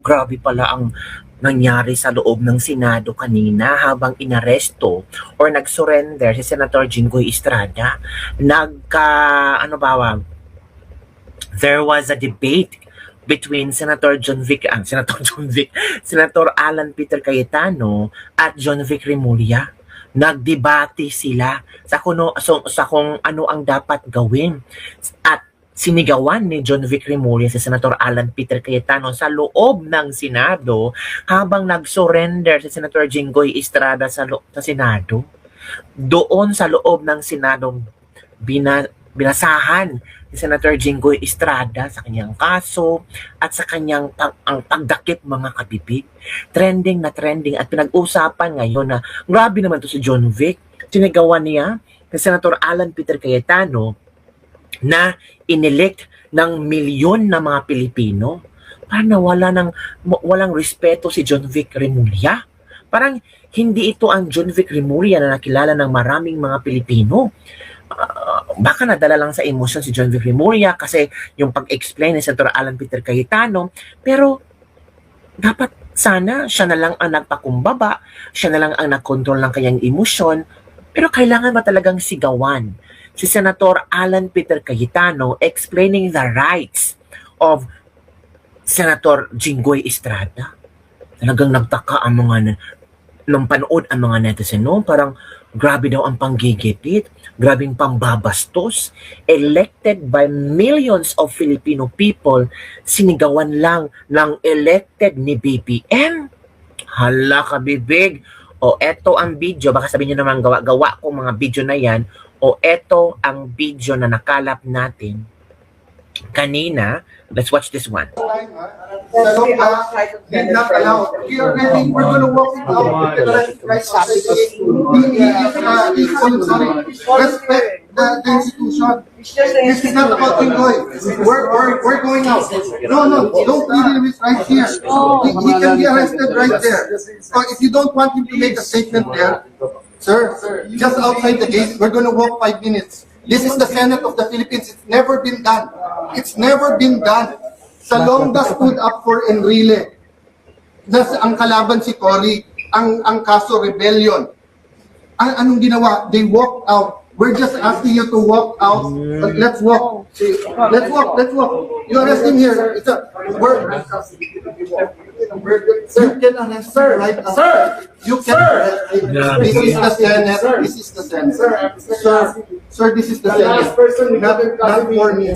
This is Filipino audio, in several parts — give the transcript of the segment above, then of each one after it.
grabe pala ang nangyari sa loob ng Senado kanina habang inaresto or nag-surrender si Senator Jinggoy Estrada. There was a debate between Senator Alan Peter Cayetano at John Vic Remulla. Nagdebate sila sa kung ano ang dapat gawin. At sinigawan ni John Vic Remulla si Senator Alan Peter Cayetano sa loob ng Senado habang nag-surrender si Senator Jinggoy Estrada sa Senado. Doon sa loob ng Senado, binasahan si Senator Jinggoy Estrada sa kanyang kaso at sa kanyang pagdakip mga kabibig. Trending na trending at pinag-usapan ngayon na grabe naman to si John Vic. Sinigawan niya si Senator Alan Peter Cayetano na inelect ng milyon na mga Pilipino. Parang walang respeto si John Vic Remulla. Parang hindi ito ang John Vic Remulla na nakilala ng maraming mga Pilipino. Baka nadala lang sa emosyon si John Vic Remulla kasi yung pag-explain ni Senator Alan Peter Cayetano, pero dapat sana siya na lang ang nagpakumbaba, siya na lang ang nagkontrol ng kanyang emosyon, pero kailangan ba talagang sigawan si Senator Alan Peter Cayetano explaining the rights of Senator Jinggoy Estrada? Talagang nagtaka ang mga nung panood ang mga netizen, no? Parang grabe daw ang panggigipit, grabing pambabastos, elected by millions of Filipino people, sinigawan lang ng elected ni BBM. Hala ka bibig. O eto ang video, baka sabihin nyo naman gawa ko mga video na yan, o eto ang video na nakalap natin kanina. Let's watch this one. Did not allow. We are ready. We're going to walk it out. Respect the institution. This is not about Jinggoy. We're going out. No, don't leave him right here. He can be arrested right there. So if you don't want him to make a statement there, sir, just outside the gate, we're going to walk 5 minutes. This is the Senate of the Philippines. It's never been done. It's never been done. Salonga stood up for Enrile. Ang kalaban si Cory, ang kaso rebellion. Anong ginawa? They walked out. We're just asking you to walk out. But let's walk. Let's walk. You arrest him here. You can arrest sir, right? Sir! You can arrest. This is the Senate. This is the Senate. Sir, this is the Senate. Not for me.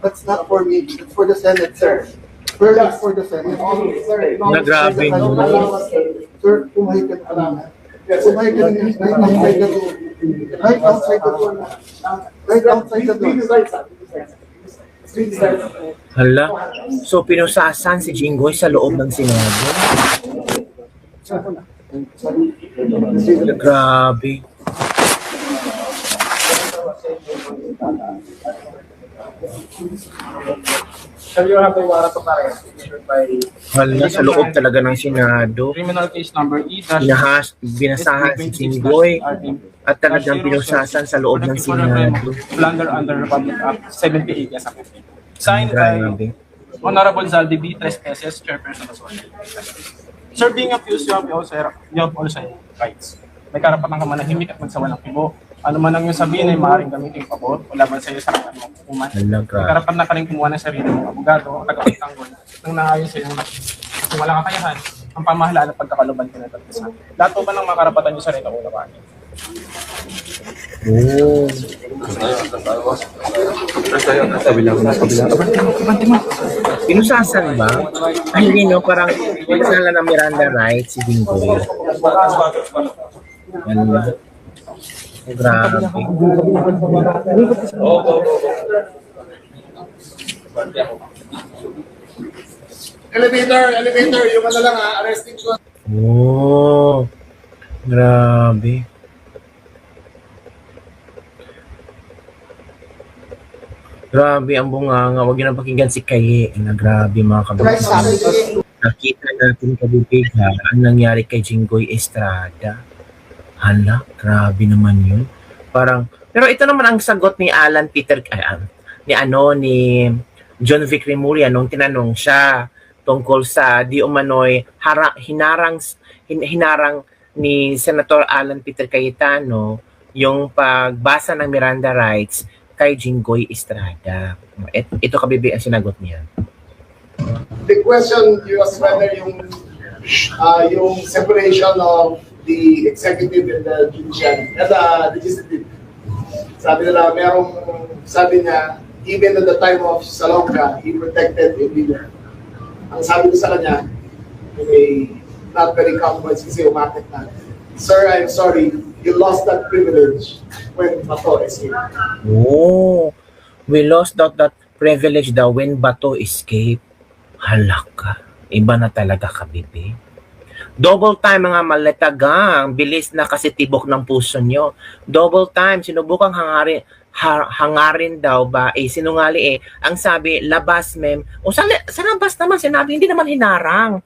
That's not for me. It's for the Senate, sir. Where is for the Senate? Nagrabe mo. Sir, pumahay ka na. Pumahay ka na. Right outside the door. Right outside the door. Hala. So pinusasan si Jinggoy sa loob ng Senado. Grabe. So you have the warrant of arrest issued by Hala, sa loob talaga ng Senado. criminal case number Binasahan si Jinggoy at talagang pinusasan sa loob ng Senado. Plunder under Republic Act 78 as a signed by Grabe. Honorable Zaldi B. Tres Teses, Chairperson of Association. Sir, being accused, you have also rights. May karapatan ka manahimik at magsawalang kibo. Ano man ang iyong sabihin ay maaaring gamitin pabor o laban sa iyo sa kanyang mga hukuman. Hala, May karapatan na ka rin kumuha ng sarili mong abogado o tagapagtanggol nang naayon sa iyong kung walang kakayahan, ang pamahalaan at pagkakaluban ka na tagpisa. Lahat po ba ng mga karapatan niyo sa rin ang unawanin? Oh. Pinusasan ba? Ay, hindi no, parang pinasala ng Miranda rights si Jinggoy. Ano? Grabe. Elevator, yung ano lang arresting ko. Oh. Grabe. Grabe ang bunganga. Huwag yun ang pakinggan si Kaye. Grabe mga kababayan. Nakita natin kabibig ha, ang nangyari kay Jinggoy Estrada. Hala, grabe naman yun. Parang, pero ito naman ang sagot ni Alan Peter, ni John Vic Remulla nung tinanong siya tungkol sa di umano'y hinarang ni Senator Alan Peter Cayetano yung pagbasa ng Miranda rights kay Jinggoy Estrada. Ito kabibi ang sinagot niya. The question was whether yung separation of the executive and the judicial, the legislative. Sabi niya, even at the time of Salonga, he protected a leader. Ang sabi ko sa kanya, not very complex kasi umakit na. Sir, I'm sorry, you lost that privilege when Bato escaped. Oh, we lost that privilege daw when Bato escaped. Halaka. Iba na talaga kabibi. Double time mga maletagang, bilis na kasi tibok ng puso nyo. Double time, sinubukang hangarin daw ba, sinungali ang sabi, labas mem. O sa labas naman, sinabi, hindi naman hinarang.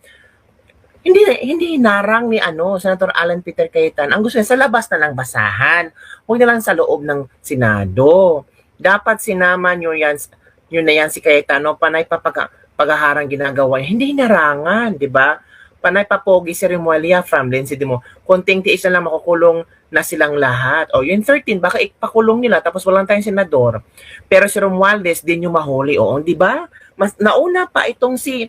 Hindi hinarang ni Senator Alan Peter Cayetano. Ang gusto niya, sa labas na lang basahan. Huwag na lang sa loob ng Senado. Dapat sinama nyo yan si Cayetano, panay paghaharang ginagawa niya. Hindi hinarangan, di ba? Panay papogi si Remulla from Lindsay mo. Konting tiis na lang makukulong na silang lahat. O, yung 13, baka ipakulong nila tapos walang tayong senador. Pero si Romualdez, din yung mahuli. O, di ba? Mas nauna pa itong si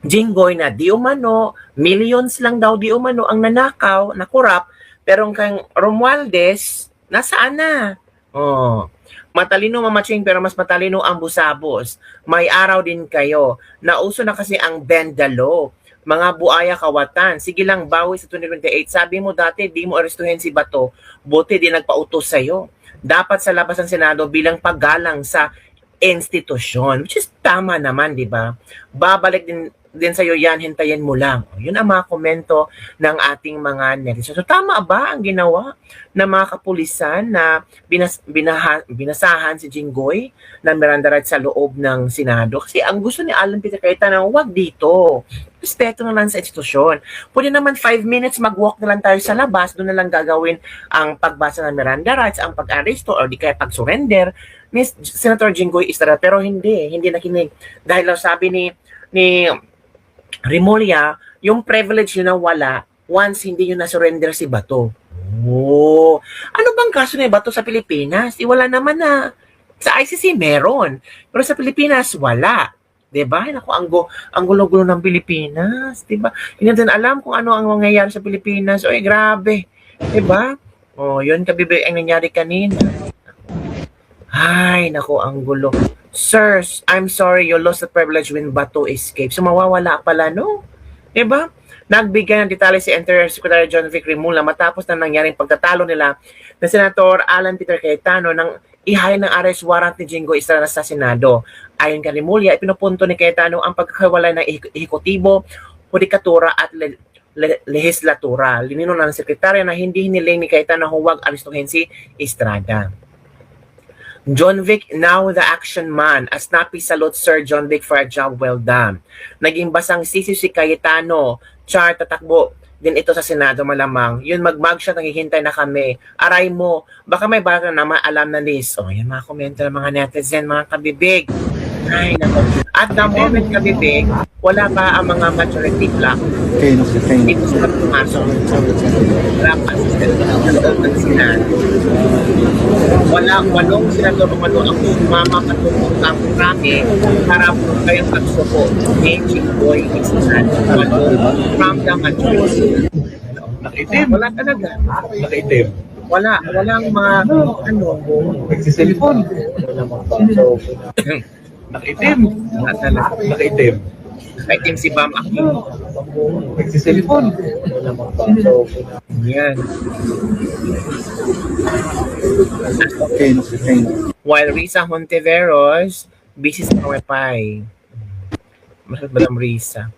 Jinggoy na di umano, millions lang daw di umano ang nanakaw, nakurap, pero kang Romualdez, nasaan na? Oh. Matalino mamaching pero mas matalino ang busabos. May araw din kayo. Nauso na kasi ang bendalo. Mga buaya kawatan. Sige lang, bawi sa 2028. Sabi mo dati, di mo arestuhin si Bato. Buti di nagpautos sa'yo. Dapat sa labas ng Senado bilang paggalang sa institusyon. Which is tama naman, di ba? Babalik din sa'yo yan, hintayin mo lang. Yun ang mga komento ng ating mga netizens. So tama ba ang ginawa ng mga kapulisan na binasahan si Jinggoy na Miranda rights sa loob ng Senado? Kasi ang gusto ni Alan Peter Cayetano, wag dito. Respeto na lang sa institusyon. Pwede naman 5 minutes mag-walk na lang tayo sa labas, doon na lang gagawin ang pagbasa ng Miranda rights, ang pag-aresto or di kaya pag-surrender ni Senator Jinggoy Estrada. Pero hindi nakinig. Dahil lang sabi ni Remulla, yung privilege yun na wala once hindi yun na-surrender si Bato. Oh, ano bang kaso ni Bato sa Pilipinas? Wala naman na. Sa ICC meron, pero sa Pilipinas wala. 'Di ba? Naku, ang gulo-gulo ng Pilipinas, 'di ba? Hindi natin alam kung ano ang mangyayari sa Pilipinas. Oy, grabe. 'Di ba? Oh, yun kabibi ang nangyari kanina. Ay, naku, ang gulo. Sirs, I'm sorry you lost the privilege when Bato escaped. So mawawala pala, no? Diba? Nagbigay ng detalye si Interior Secretary John Vic Remulla matapos na nangyaring pagtatalo nila na Senator Alan Peter Cayetano nang ihain ng arrest warrant ni Jinggoy Estrada sa Senado. Ayon kay Remulla, ipinupunto ni Cayetano ang pagkakawalay ng ehekutibo, hudikatura at lehislatura. Linino ng sekretarya na hindi hiniling ni Cayetano huwag arestuhin si Estrada. John Vic, now the action man. A snappy salute, Sir John Vic, for a job well done. Naging basang sisi si Cayetano. Char, tatakbo din ito sa Senado malamang. Yun, mag-mugshot, naghihintay na kami. Aray mo, baka may baka na alam na list. O, yan mga komento ng mga netizen, mga kabibig. Ay, nako. At the moment kabibig, wala pa ang mga majority block. Dito sa pumasok. Wala pa assistant ng Senado. Walong senador umano ang mamapatulong ng rami para kayong pagsuko ni Jinggoy Estrada. From the majority. Nakitim. Wala talaga. Nakitim. Walang mga Nagsiselfon. Nakitim. Wala talaga. Nakitim. Nakaitim si Bam Aquino. Nagsiselfon. Yan. Okay. While Risa Hontiveros, busy sa Wi-Fi. Masad ba ng Risa?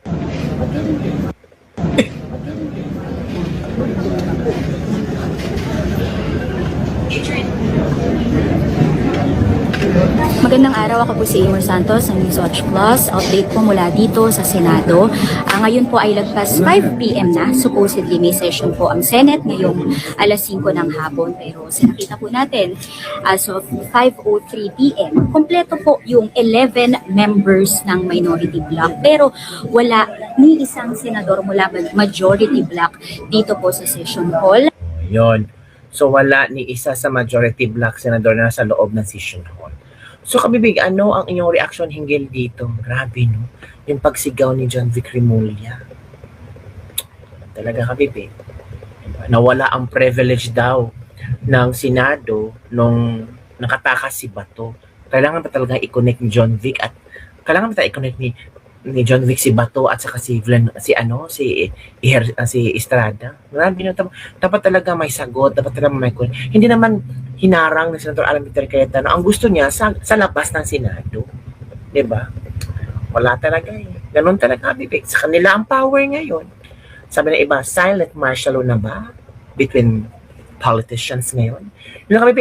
Magandang araw, ako po si Amor Santos ng Newswatch Plus. Update po mula dito sa Senado. Ngayon po ay lagpas 5 p.m. na. Supposedly may session po ang Senate ngayong alas 5 ng hapon. Pero sa nakita po natin, as of 5:03 p.m., kompleto po yung 11 members ng minority bloc. Pero wala ni isang senador mula majority bloc dito po sa session hall. Yon. So wala ni isa sa majority black senador na nasa loob ng session hall. So kabibig, ano ang inyong reaction hinggil dito? Grabe, no? Yung pagsigaw ni John Vic Remulla. Talaga kabibig. Nawala ang privilege daw ng Senado nung nakatakas si Bato. Kailangan pa talaga i-connect ni John Vic at kailangan pa i-connect ni John Vic si Bato at saka si Estrada. Grabe, no? Dapat talaga may sagot, dapat talaga may hindi naman hinarang ni Senator Alan Peter Cayetano. Ang gusto niya sa labas ng Senado. 'Di ba? Wala talaga eh. Ganun talaga, bibig. Sa kanila ang power ngayon. Sabi ng iba, silent martial law na ba between politicians ngayon? Yun ang